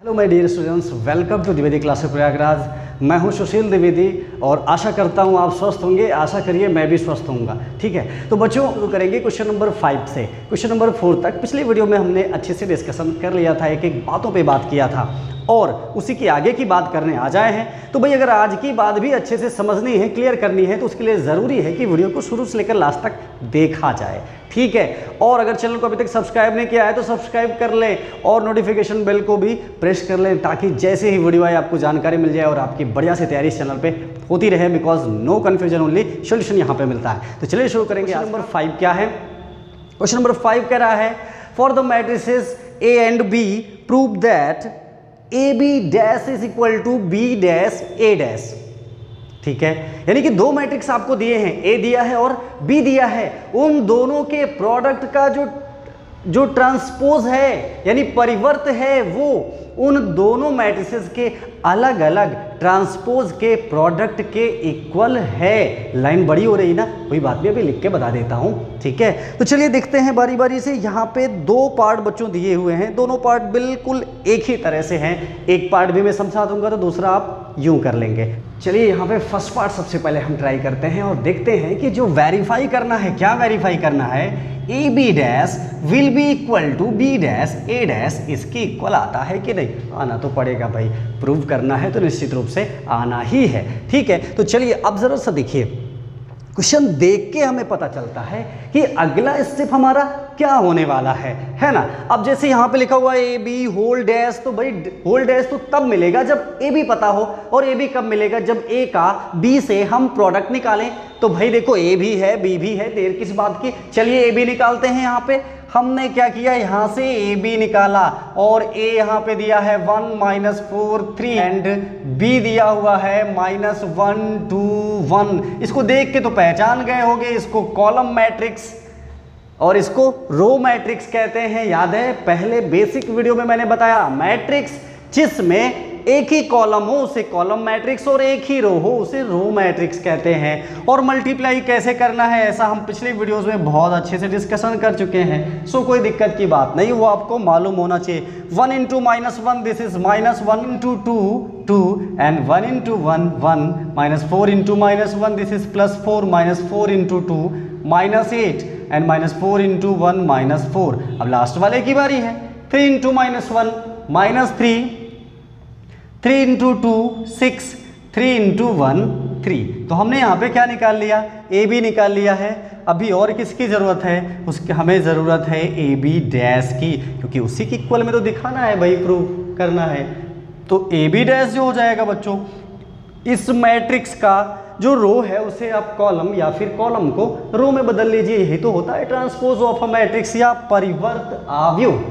Hello my dear students, welcome to Dwivedi classes Prayagraj. मैं हूं सुशील द्विवेदी और आशा करता हूं आप स्वस्थ होंगे। आशा करिए मैं भी स्वस्थ होऊंगा। ठीक है, तो बच्चों शुरू करेंगे क्वेश्चन नंबर 5 से क्वेश्चन नंबर 4 तक। पिछले वीडियो में हमने अच्छे से डिस्कशन कर लिया था, एक एक बातों पे बात किया था और उसी की आगे की बात करने आ जाए हैं। तो भाई अगर आज की बात भी अच्छे से समझनी है, क्लियर करनी है, तो उसके लिए ज़रूरी है कि वीडियो को शुरू से लेकर लास्ट तक देखा जाए। ठीक है, और अगर चैनल को अभी तक सब्सक्राइब नहीं किया है तो सब्सक्राइब कर लें और नोटिफिकेशन बेल को भी प्रेस कर लें, ताकि जैसे ही वीडियो आए आपको जानकारी मिल जाए और आपकी बढ़िया से तैयारी इस चैनल पे होती रहे। Because no confusion, only solution यहाँ पे मिलता है। तो चलिए शुरू करेंगे। नंबर 5 क्या है? क्वेश्चन नंबर 5 कह रहा है, for the matrices A and B prove that A B dash is equal to B dash A dash. ठीक है, यानी कि दो मैट्रिक्स आपको दिए हैं, ए दिया है और बी दिया है। उन दोनों के प्रोडक्ट का जो ट्रांसपोज है यानी परिवर्त है, वो उन दोनों मैट्रिसेस के अलग अलग ट्रांसपोज के प्रोडक्ट के इक्वल है। लाइन बड़ी हो रही ना, कोई बात नहीं, अभी लिख के बता देता हूं। ठीक है, तो चलिए देखते हैं बारी बारी से। यहाँ पे दो पार्ट बच्चों दिए हुए हैं, दोनों पार्ट बिल्कुल एक ही तरह से हैं। एक पार्ट भी मैं समझा दूंगा तो दूसरा आप यूं कर लेंगे। चलिए यहाँ पे फर्स्ट पार्ट सबसे पहले हम ट्राई करते हैं और देखते हैं कि जो वेरीफाई करना है, क्या वेरीफाई करना है, A B dash will be equal to B dash A dash, इसके इक्वल आता है कि नहीं? आना तो पड़ेगा भाई, प्रूव करना है तो निश्चित रूप से आना ही है। ठीक है, तो चलिए अब जरा सा देखिए, क्वेश्चन देख के हमें पता चलता है कि अगला स्टेप हमारा क्या होने वाला है ना। अब जैसे यहाँ पे लिखा हुआ है ए बी होल डैश, तो भाई होल डैश तो तब मिलेगा जब ए बी पता हो, और ए बी कब मिलेगा? जब ए का बी से हम प्रोडक्ट निकालें। तो भाई देखो ए भी है बी भी है, देर किस बात की। चलिए ए बी निकालते हैं। यहाँ पे हमने क्या किया, यहाँ से ए बी निकाला और ए यहाँ पे दिया है 1 -4 3 एंड बी दिया हुआ है -1 2 1। इसको देख के तो पहचान गए होंगे, इसको कॉलम मैट्रिक्स और इसको रो मैट्रिक्स कहते हैं। याद है पहले बेसिक वीडियो में मैंने बताया, मैट्रिक्स जिसमें एक ही कॉलम हो उसे कॉलम मैट्रिक्स और एक ही रो हो उसे रो मैट्रिक्स कहते हैं। और मल्टीप्लाई कैसे करना है, ऐसा हम पिछले वीडियोस में बहुत अच्छे से डिस्कशन कर चुके हैं। सो कोई दिक्कत की बात नहीं, वो आपको मालूम होना चाहिए। 1 × -1 this is -1 × 2 2 and 1 × 1 1 -4 × -1 this is +4 -4 × 2 -8 and -4 × 1 -4। अब लास्ट वाले की बारी है। 3 × -1 -3 3 × 2 6 3 × 1 3। तो हमने यहाँ पे क्या निकाल लिया, ए बी निकाल लिया है। अभी और किसकी ज़रूरत है? उसकी हमें ज़रूरत है ए बी डैश की, क्योंकि उसी की इक्वल में तो दिखाना है भाई, प्रूव करना है। तो ए बी डैश जो हो जाएगा बच्चों, इस मैट्रिक्स का जो रो है उसे आप कॉलम या फिर कॉलम को रो में बदल लीजिए। यही तो होता है ट्रांसपोज ऑफ अ मैट्रिक्स या परिवर्त आव्यूह।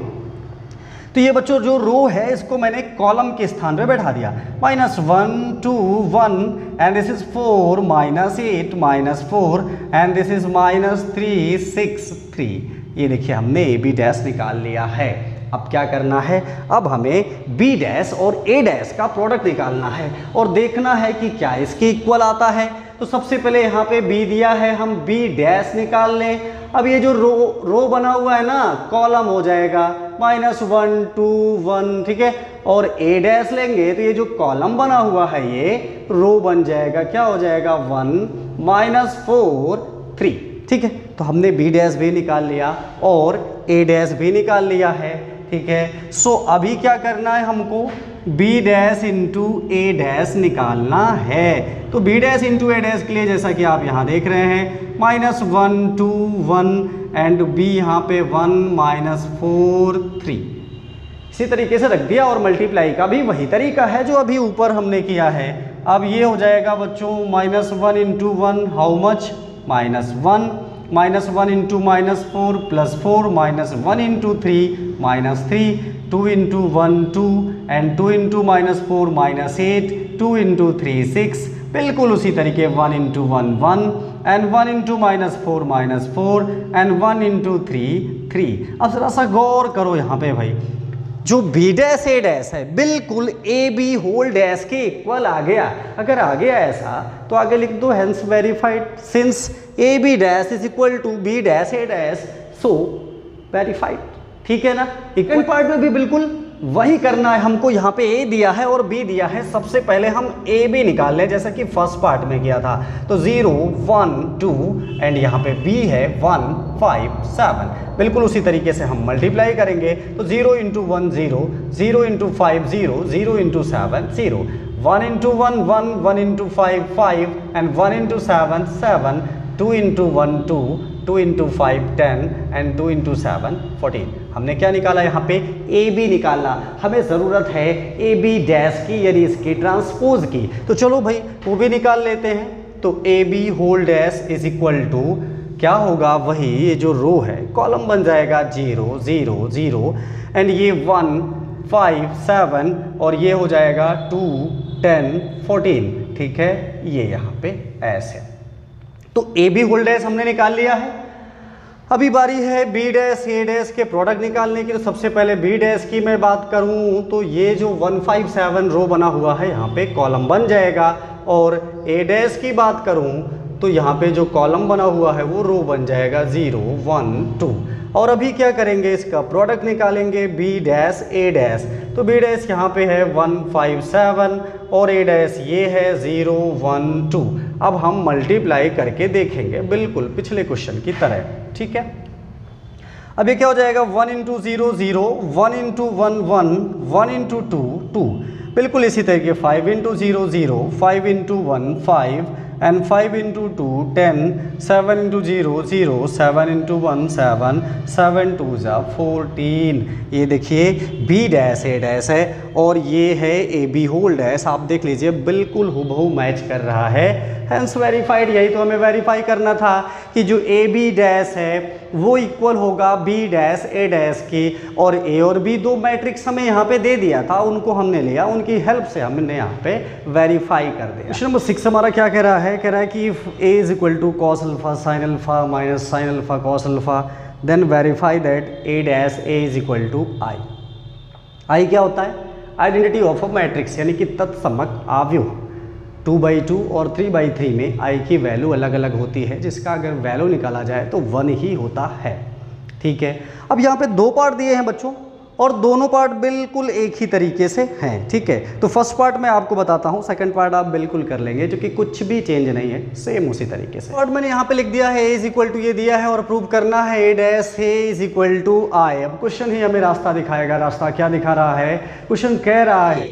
तो ये बच्चों जो रो है इसको मैंने कॉलम के स्थान पे बैठा दिया। -1 2 1 and this is 4 -8 -4 and this is -3 6 3। ये देखिए हमने ए बी डैश निकाल लिया है। अब क्या करना है, अब हमें बी डैश और ए डैश का प्रोडक्ट निकालना है और देखना है कि क्या इसके इक्वल आता है। तो सबसे पहले यहाँ पे बी दिया है, हम बी डैश निकाल लें। अब ये जो रो बना हुआ है ना, कॉलम हो जाएगा -1 2 1। ठीक है, और ए डैश लेंगे तो ये जो कॉलम बना हुआ है ये रो बन जाएगा। क्या हो जाएगा? 1 -4 3। ठीक है, तो हमने बी डैश भी निकाल लिया और ए डैश भी निकाल लिया है। ठीक है, सो अभी क्या करना है हमको, बी डैश इंटू ए डैश निकालना है। तो बी डैश इंटू ए डैश के लिए जैसा कि आप यहाँ देख रहे हैं, -1 2 1 एंड बी यहाँ पे 1 -4 3। इसी तरीके से रख दिया और मल्टीप्लाई का भी वही तरीका है जो अभी ऊपर हमने किया है। अब ये हो जाएगा बच्चों -1 × 1 हाउ मच, -1 -1 × -4 +4 -1 × 3 -3 2 × 1 2 एंड 2 × -4 -8 2 × 3 6। बिल्कुल उसी तरीके 1 × 1 1 एंड 1 × -4 -4 एंड 1 × 3 3। अब जरा सा गौर करो यहाँ पे भाई, जो बी डैश ए डैश है बिल्कुल ए बी होल डैश के इक्वल आ गया। अगर आ गया ऐसा तो आगे लिख दो hence verified, since A B dash is equal to B dash A dash, so verified. ठीक है ना। इक्वल पार्ट में भी बिल्कुल वही करना है हमको। यहाँ पे ए दिया है और बी दिया है, सबसे पहले हम ए बी निकाल लें जैसा कि फर्स्ट पार्ट में किया था। तो 0 1 2 एंड यहाँ पे बी है 1 5 7, बिल्कुल उसी तरीके से हम मल्टीप्लाई करेंगे। तो 0 × 1 0, 0 × 5 0, 0 × 7 0, 1 × 1 1, 1 × 5 5 एंड 1 × 7 7, 2 × 1 2, 2 × 5 10 एंड 2 × 7 14। हमने क्या निकाला यहाँ पे? ए बी निकालना। हमें ज़रूरत है ए बी डैश की, यानी इसकी ट्रांसपोज की। तो चलो भाई वो भी निकाल लेते हैं। तो A B whole dash is equal to क्या होगा? वही ये जो रो है कॉलम बन जाएगा 0 0 0 एंड ये 1 5 7 और ये हो जाएगा 2 10 14। ठीक है, ये यहाँ पे ऐसे। तो ए बी होल डैश हमने निकाल लिया है। अभी बारी है बी डैश ए डैश के प्रोडक्ट निकालने की। तो सबसे पहले बी डैश की मैं बात करूं तो ये जो 1 5 7 रो बना हुआ है यहाँ पे कॉलम बन जाएगा, और ए डैश की बात करूं तो यहाँ पे जो कॉलम बना हुआ है वो रो बन जाएगा 0 1 2। और अभी क्या करेंगे? इसका प्रोडक्ट निकालेंगे बी डैश ए डैश। तो बी डैश यहाँ पे है 1 5 7 और ए डैश ये है 0 1 2। अब हम मल्टीप्लाई करके देखेंगे बिल्कुल पिछले क्वेश्चन की तरह। ठीक है, अब ये क्या हो जाएगा? 1 × 0 0, 1 × 1 1, 1 × 2 2, बिल्कुल इसी तरीके 5 × 0 0, 5 × 1 5 एंड 5 × 2 10, 7 × 0 0, 7 × 1 7, 7 2 14। ये देखिए बी डैश ए डैश है और ये है ए बी होल डैश। आप देख लीजिए बिल्कुल हुबहू मैच कर रहा है, हैंस वेरीफाइड। यही तो हमें वेरीफाई करना था कि जो ए बी डैश है वो इक्वल होगा बी डैश ए डैश की, और ए और बी दो मैट्रिक्स हमें यहाँ पे दे दिया था, उनको हमने लिया, उनकी हेल्प से हमने यहाँ पे वेरीफाई कर दिया। क्वेश्चन नंबर 6 हमारा क्या कह रहा है? कह रहा है कि if A is equal to cos alpha sine alpha minus sine alpha cos alpha then verify that A dash A is equal to I. I क्या होता है? आइडेंटिटी ऑफ अ मैट्रिक्स, यानी कि तत्समक आव्यूह। 2/2 और 3/3 में आई की वैल्यू अलग अलग होती है, जिसका अगर वैल्यू निकाला जाए तो 1 ही होता है। ठीक है, अब यहाँ पे दो पार्ट दिए हैं बच्चों और दोनों पार्ट बिल्कुल एक ही तरीके से हैं। ठीक है, तो फर्स्ट पार्ट मैं आपको बताता हूँ, सेकंड पार्ट आप बिल्कुल कर लेंगे क्योंकि कुछ भी चेंज नहीं है, सेम उसी तरीके से। पार्ट मैंने यहाँ पे लिख दिया है ए इज इक्वल टू ये दिया है और प्रूव करना है A dash A is equal to I. अब क्वेश्चन ही हमें रास्ता दिखाएगा। रास्ता क्या दिखा रहा है? क्वेश्चन कह रहा है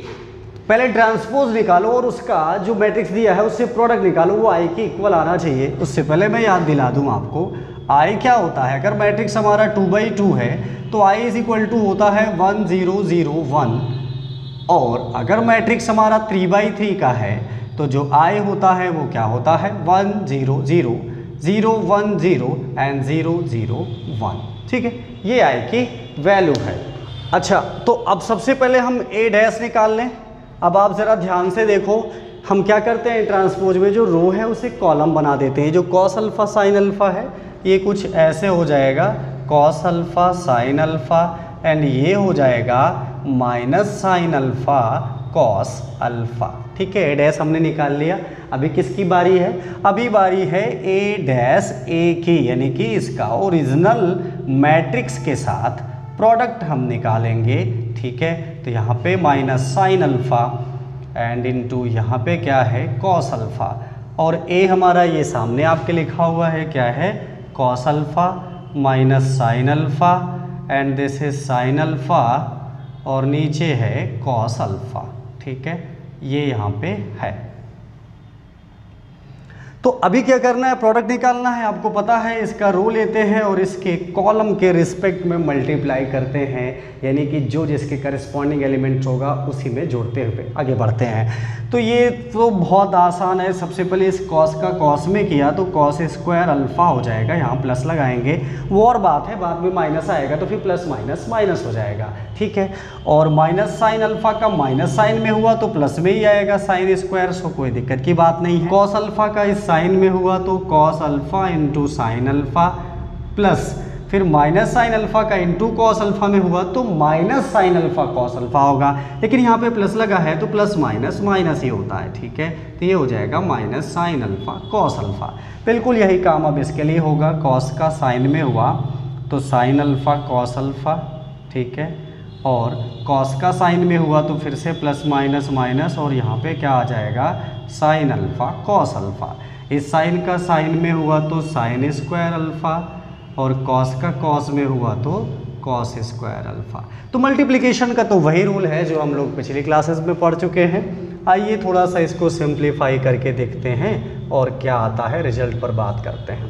पहले ट्रांसपोज निकालो और उसका जो मैट्रिक्स दिया है उससे प्रोडक्ट निकालो, वो आई के इक्वल आना चाहिए। उससे पहले मैं याद दिला दूं आपको, आई क्या होता है? अगर मैट्रिक्स हमारा 2/2 है तो आई इज इक्वल टू होता है 1 0 0 1, और अगर मैट्रिक्स हमारा 3/3 का है तो जो आई होता है वो क्या होता है? 1 0 0 0 1 0 एंड 0 0 1। ठीक है, ये आई की वैल्यू है। अच्छा, तो अब सबसे पहले हम ए डैश निकाल लें। अब आप ज़रा ध्यान से देखो, हम क्या करते हैं ट्रांसपोज में जो रो है उसे कॉलम बना देते हैं। जो कॉस अल्फ़ा साइन अल्फ़ा है ये कुछ ऐसे हो जाएगा, cos alpha sine alpha, and ये हो जाएगा minus sine alpha cos alpha. ठीक है, ए डैश हमने निकाल लिया। अभी किसकी बारी है? अभी बारी है ए डैश ए की, यानी कि इसका ओरिजिनल मैट्रिक्स के साथ प्रोडक्ट हम निकालेंगे। ठीक है, तो यहाँ पे minus sine alpha and into यहाँ पे क्या है? कॉस अल्फ़ा, और ए हमारा ये सामने आपके लिखा हुआ है, क्या है? Cos alpha minus sine alpha and this is sine alpha, और नीचे है कॉस अल्फ़ा। ठीक है, ये यहाँ पे है। तो अभी क्या करना है? प्रोडक्ट निकालना है। आपको पता है इसका रो लेते हैं और इसके कॉलम के रिस्पेक्ट में मल्टीप्लाई करते हैं, यानी कि जो जिसके करस्पॉन्डिंग एलिमेंट होगा उसी में जोड़ते हुए आगे बढ़ते हैं। तो ये तो बहुत आसान है। सबसे पहले इस कॉस का कॉस में किया तो कॉस स्क्वायर अल्फ़ा हो जाएगा, यहाँ प्लस लगाएंगे, वो और बात है, बाद में माइनस आएगा तो फिर प्लस माइनस माइनस हो जाएगा। ठीक है, और माइनस साइन अल्फ़ा का माइनस साइन में हुआ तो प्लस में ही आएगा साइन स्क्वायर, सो कोई दिक्कत की बात नहीं है। कॉस अल्फ़ा का इस साइन में हुआ तो cos alpha into sine alpha, plus फिर माइनस साइन अल्फ़ा का इंटू कॉस अल्फ़ा में हुआ तो minus sine alpha cos alpha होगा, लेकिन यहाँ पे प्लस लगा है तो प्लस माइनस माइनस ही होता है। ठीक है, तो ये हो जाएगा minus sine alpha cos alpha. बिल्कुल यही काम अब इसके लिए होगा। कॉस का साइन में हुआ तो साइन अल्फ़ा कॉस अल्फ़ा, ठीक है, और कॉस का साइन में हुआ तो फिर से प्लस माइनस माइनस, और यहाँ पे क्या आ जाएगा साइन अल्फ़ा कॉस अल्फ़ा। इस साइन का साइन में हुआ तो साइन स्क्वायर अल्फ़ा, और कॉस का कॉस में हुआ तो कॉस स्क्वायर अल्फ़ा। तो मल्टीप्लिकेशन का तो वही रूल है जो हम लोग पिछली क्लासेस में पढ़ चुके हैं। आइए थोड़ा सा इसको सिंप्लीफाई करके देखते हैं और क्या आता है रिजल्ट पर बात करते हैं।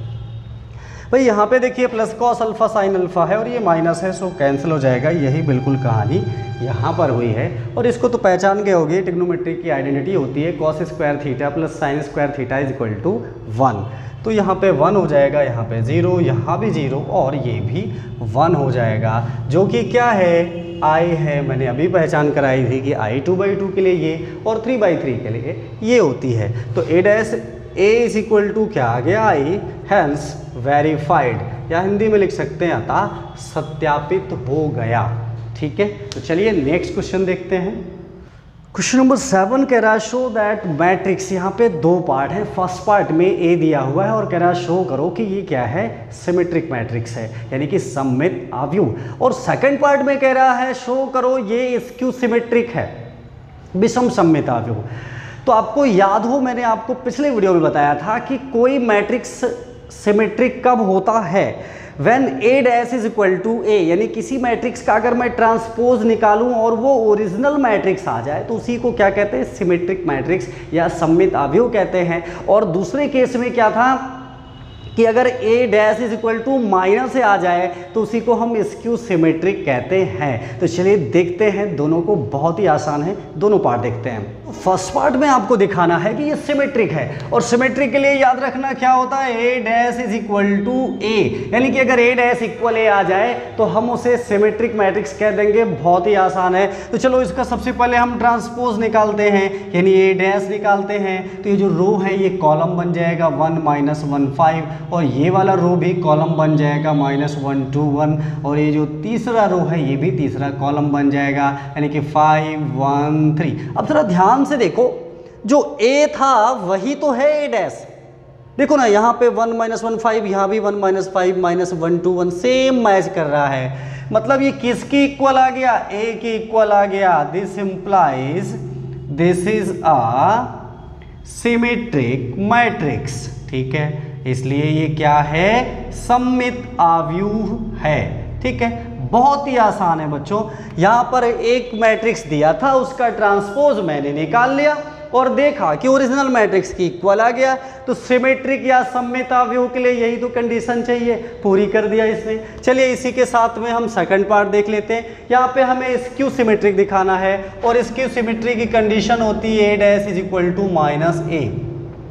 भाई यहाँ पे देखिए plus cos alpha sine alpha है और ये माइनस है, सो कैंसिल हो जाएगा। यही बिल्कुल कहानी यहाँ पर हुई है, और इसको तो पहचान गए होगे, ट्रिग्नोमेट्री की आइडेंटिटी होती है cos square theta plus sine square theta is equal to 1। तो यहाँ पे 1 हो जाएगा, यहाँ पे 0, यहाँ भी 0 और ये भी 1 हो जाएगा, जो कि क्या है आई है। मैंने अभी पहचान कराई थी कि आई 2/2 के लिए ये और 3/3 के लिए ये होती है। तो a इज इक्वल टू क्या आ गया आई, हैंस वेरीफाइड, या हिंदी में लिख सकते हैं अतः सत्यापित हो गया। ठीक है, तो चलिए नेक्स्ट क्वेश्चन देखते हैं। क्वेश्चन नंबर 7 कह रहा है शो दैट मैट्रिक्स, यहाँ पे 2 पार्ट है। फर्स्ट पार्ट में ए दिया हुआ है और कह रहा है शो करो कि ये क्या है, सिमेट्रिक मैट्रिक्स है, यानी कि सममित आव्यूह। और सेकंड पार्ट में कह रहा है शो करो ये स्क्यू सिमेट्रिक है, विषम सममित आव्यूह। तो आपको याद हो मैंने आपको पिछले वीडियो में बताया था कि कोई मैट्रिक्स सिमेट्रिक कब होता है, when A dash is equal to A, यानी किसी मैट्रिक्स का अगर मैं ट्रांसपोज निकालूं और वो ओरिजिनल मैट्रिक्स आ जाए तो उसी को क्या कहते हैं, सिमेट्रिक मैट्रिक्स या सममित आव्यूह कहते हैं। और दूसरे केस में क्या था कि अगर A dash is equal to minus से आ जाए तो उसी को हम स्क्यू सिमेट्रिक कहते हैं। तो चलिए देखते हैं, दोनों को बहुत ही आसान है, दोनों पार्ट देखते हैं। फर्स्ट पार्ट में आपको दिखाना है कि ये सिमेट्रिक है, और सिमेट्रिक के लिए याद रखना क्या होता है, A dash is equal to A, यानी कि अगर ए डैश इक्वल ए आ जाए तो हम उसे सिमेट्रिक मैट्रिक्स कह देंगे। बहुत ही आसान है। तो चलो इसका सबसे पहले हम ट्रांसपोज निकालते हैं, यानी ए डैश निकालते हैं। तो ये जो रो है ये कॉलम बन जाएगा 1 -1 5, और ये वाला रो भी कॉलम बन जाएगा -1 2 1, और ये जो तीसरा रो है ये भी तीसरा कॉलम बन जाएगा, यानी कि 5 1 3। अब जरा ध्यान से देखो, जो ए था वही तो है ए डैश। देखो ना यहाँ पे 1 -1 5, यहाँ भी 1 -5 -1 2 1 सेम मैच कर रहा है। मतलब ये किसकी इक्वल आ गया, ए की इक्वल आ गया। This implies this is a symmetric matrix. ठीक है, इसलिए ये क्या है, सममित आव्यूह है। ठीक है, बहुत ही आसान है बच्चों। यहाँ पर एक मैट्रिक्स दिया था, उसका ट्रांसपोज मैंने निकाल लिया और देखा कि ओरिजिनल मैट्रिक्स की इक्वल आ गया। तो सिमेट्रिक या सममित आव्यूह के लिए यही तो कंडीशन चाहिए, पूरी कर दिया इसने। चलिए इसी के साथ में हम सेकंड पार्ट देख लेते हैं। यहाँ पे हमें स्क्यू सिमेट्रिक दिखाना है, और स्क्यू सिमेट्री की कंडीशन होती है A dash is equal to -a।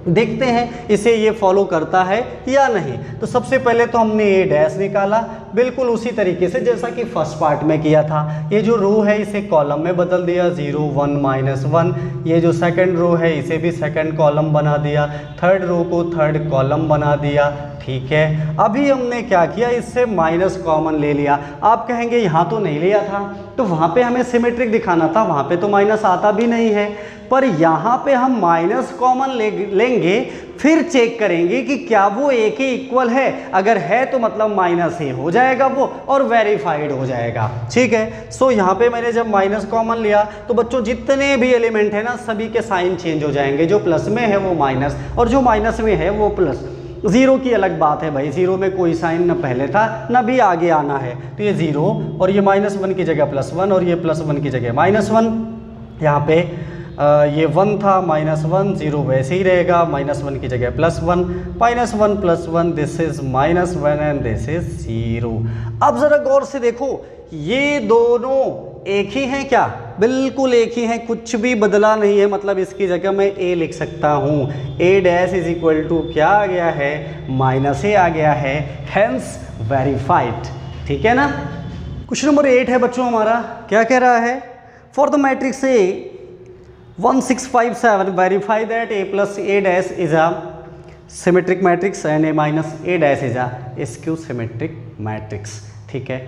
देखते हैं इसे ये फॉलो करता है या नहीं। तो सबसे पहले तो हमने ए डैश निकाला, बिल्कुल उसी तरीके से जैसा कि फर्स्ट पार्ट में किया था। ये जो रो है इसे कॉलम में बदल दिया, 0 1 -1। ये जो सेकंड रो है इसे भी सेकंड कॉलम बना दिया, थर्ड रो को थर्ड कॉलम बना दिया। ठीक है, अभी हमने क्या किया, इससे माइनस कॉमन ले लिया। आप कहेंगे यहाँ तो नहीं लिया था, तो वहाँ पे हमें सिमेट्रिक दिखाना था, वहाँ पे तो माइनस आता भी नहीं है। पर यहाँ पे हम माइनस कॉमन लेंगे, फिर चेक करेंगे कि क्या वो ए के इक्वल है। अगर है तो मतलब -a हो जाएगा वो, और वेरीफाइड हो जाएगा। ठीक है, सो यहाँ पे मैंने जब माइनस कॉमन लिया तो बच्चों जितने भी एलिमेंट है ना सभी के साइन चेंज हो जाएंगे। जो प्लस में है वो माइनस, और जो माइनस में है वो प्लस। 0 की अलग बात है भाई, 0 में कोई साइन न पहले था न भी आगे आना है। तो ये 0 और ये -1 की जगह +1, और ये +1 की जगह -1। यहाँ पे ये 1 था -1, 0 वैसे ही रहेगा, -1 की जगह +1, -1 +1, this is -1 and this is 0। अब जरा गौर से देखो, ये दोनों एक ही हैं क्या, बिल्कुल एक ही हैं, कुछ भी बदला नहीं है। मतलब इसकी जगह मैं a लिख सकता हूँ, ए डैश इज इक्वल टू क्या आ गया है, -a आ गया है, हैंस वेरीफाइड। ठीक है ना। क्वेश्चन नंबर 8 है बच्चों हमारा, क्या कह रहा है, for the matrix A 1 6 5 7 verify that a + a dash is a symmetric matrix and a - a dash is a skew symmetric matrix. ठीक है,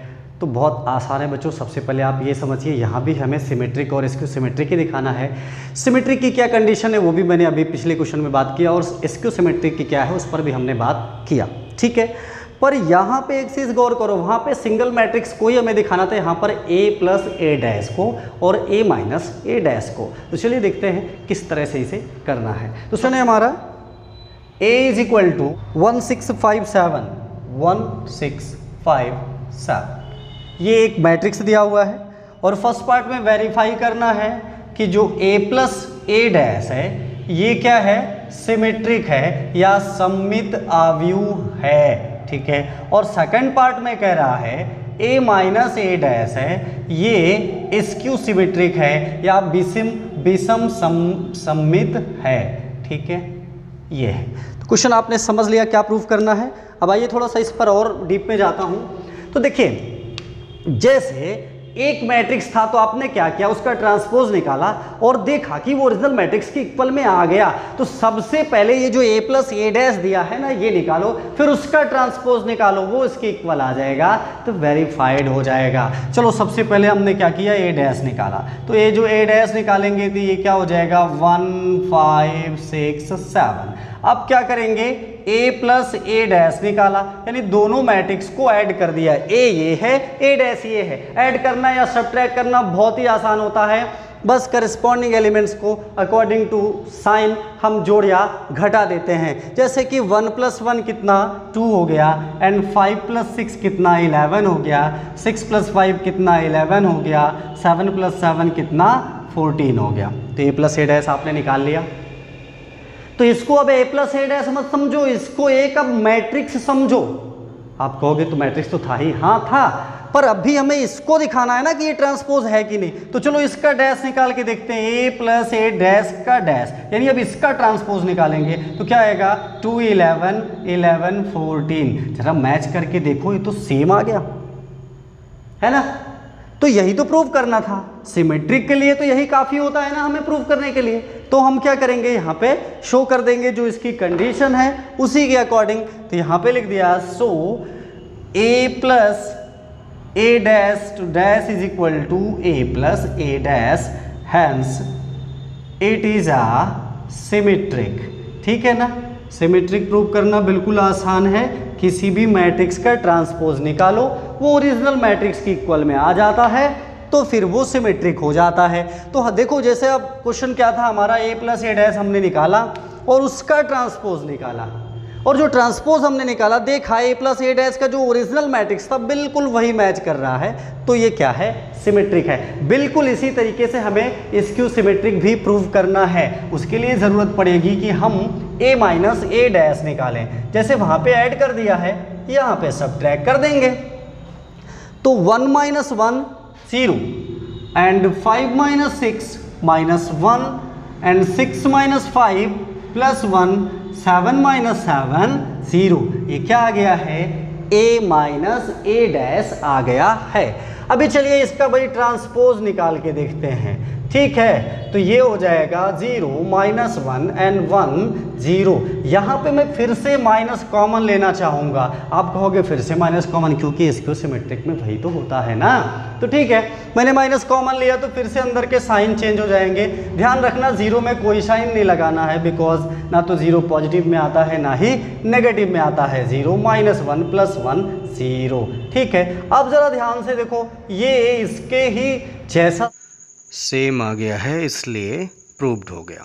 तो बहुत आसान है बच्चों। सबसे पहले आप ये समझिए, यहाँ भी हमें सिमेट्रिक और स्क्यू सिमेट्रिक ही दिखाना है। सिमेट्रिक की क्या कंडीशन है वो भी मैंने अभी पिछले क्वेश्चन में बात किया, और स्क्यू सिमेट्रिक की क्या है उस पर भी हमने बात किया। ठीक है, पर यहाँ पे एक चीज़ गौर करो, वहाँ पे सिंगल मैट्रिक्स को ही हमें दिखाना था, यहाँ पर a प्लस ए डैश को और a माइनस ए डैश को। तो चलिए देखते हैं किस तरह से इसे करना है। तो सुनिए हमारा a इज इक्वल टू 1657 ये एक मैट्रिक्स दिया हुआ है और फर्स्ट पार्ट में वेरीफाई करना है कि जो a प्लस ए डैश है ये क्या है, सिमेट्रिक है या सममित आव्यूह है, ठीक है। और सेकंड पार्ट में कह रहा है a माइनस ए डैश है ये स्क्यू सिमेट्रिक है या विषम सममित है, ठीक है। ये है तो क्वेश्चन आपने समझ लिया क्या प्रूफ करना है। अब आइए थोड़ा सा इस पर और डीप में जाता हूँ। तो देखिए जैसे एक मैट्रिक्स था तो आपने क्या किया, उसका ट्रांसपोज निकाला और देखा कि वो ओरिजिनल मैट्रिक्स के इक्वल में आ गया। तो सबसे पहले ये जो a प्लस ए डैश दिया है ना ये निकालो, फिर उसका ट्रांसपोज निकालो, वो इसके इक्वल आ जाएगा तो वेरीफाइड हो जाएगा। चलो सबसे पहले हमने क्या किया, a डैश निकाला। तो ये जो a डैश निकालेंगे तो ये क्या हो जाएगा 1 5 6 7। अब क्या करेंगे, a प्लस ए डैश निकाला यानी दोनों मैट्रिक्स को ऐड कर दिया, a ये है a डैश ये है। ऐड करना या सब्ट्रैक्ट करना बहुत ही आसान होता है, बस करस्पॉन्डिंग एलिमेंट्स को अकॉर्डिंग टू साइन हम जोड़ या घटा देते हैं। जैसे कि 1 प्लस 1 कितना 2 हो गया एंड 5 प्लस 6 कितना 11 हो गया, 6 प्लस 5 कितना 11 हो गया, 7 प्लस 7 कितना 14 हो गया। तो a प्लस ए डैश आपने निकाल लिया। तो इसको अब a प्लस ए डैश मत समझो, इसको एक अब मैट्रिक्स समझो। आप कहोगे तो मैट्रिक्स तो था ही, हाँ था, पर अभी हमें इसको दिखाना है ना कि ये ट्रांसपोज है कि नहीं। तो चलो इसका डैश निकाल के देखते हैं, a प्लस ए डैश का डैश यानी अब इसका ट्रांसपोज निकालेंगे तो क्या आएगा 2 11 11 14। जरा मैच करके देखो, ये तो सेम आ गया है ना। तो यही तो प्रूव करना था, सिमेट्रिक के लिए तो यही काफ़ी होता है ना हमें प्रूव करने के लिए। तो हम क्या करेंगे, यहाँ पे शो कर देंगे जो इसकी कंडीशन है उसी के अकॉर्डिंग। तो यहाँ पे लिख दिया so a plus A dash to dash is equal to a plus A dash, hence it is a symmetric, ठीक है ना। सिमेट्रिक प्रूव करना बिल्कुल आसान है, किसी भी मैट्रिक्स का ट्रांसपोज निकालो वो ओरिजिनल मैट्रिक्स की इक्वल में आ जाता है तो फिर वो सिमेट्रिक हो जाता है। तो देखो जैसे अब क्वेश्चन क्या था हमारा, a प्लस ए डैश हमने निकाला और उसका ट्रांसपोज निकाला, और जो ट्रांसपोज हमने निकाला देखा a प्लस ए डैश का जो ओरिजिनल मैट्रिक्स था बिल्कुल वही मैच कर रहा है, तो ये क्या है, सिमेट्रिक है। बिल्कुल इसी तरीके से हमें स्क्यू सिमेट्रिक भी प्रूव करना है। उसके लिए ज़रूरत पड़ेगी कि हम a माइनस ए डैश निकालें, जैसे वहाँ पे ऐड कर दिया है यहाँ पे सब्ट्रैक्ट कर देंगे। तो 1 minus 1 0 and 5 minus 6 minus 1 and 6 minus 5 plus 1 7 minus 7 0। ये क्या आ गया है, a माइनस ए डैश आ गया है। अभी चलिए इसका भाई ट्रांसपोज निकाल के देखते हैं, ठीक है। तो ये हो जाएगा 0 माइनस 1 एंड 1 0। यहाँ पे मैं फिर से माइनस कॉमन लेना चाहूँगा। आप कहोगे फिर से माइनस कॉमन, क्योंकि इसको सिमेट्रिक में वही तो होता है ना। तो ठीक है, मैंने माइनस कॉमन लिया तो फिर से अंदर के साइन चेंज हो जाएंगे। ध्यान रखना 0 में कोई साइन नहीं लगाना है, बिकॉज ना तो 0 पॉजिटिव में आता है ना ही नेगेटिव में आता है। 0 माइनस 1 प्लस 1 0, ठीक है। अब ज़रा ध्यान से देखो, ये इसके ही जैसा सेम आ गया है, इसलिए प्रूव्ड हो गया।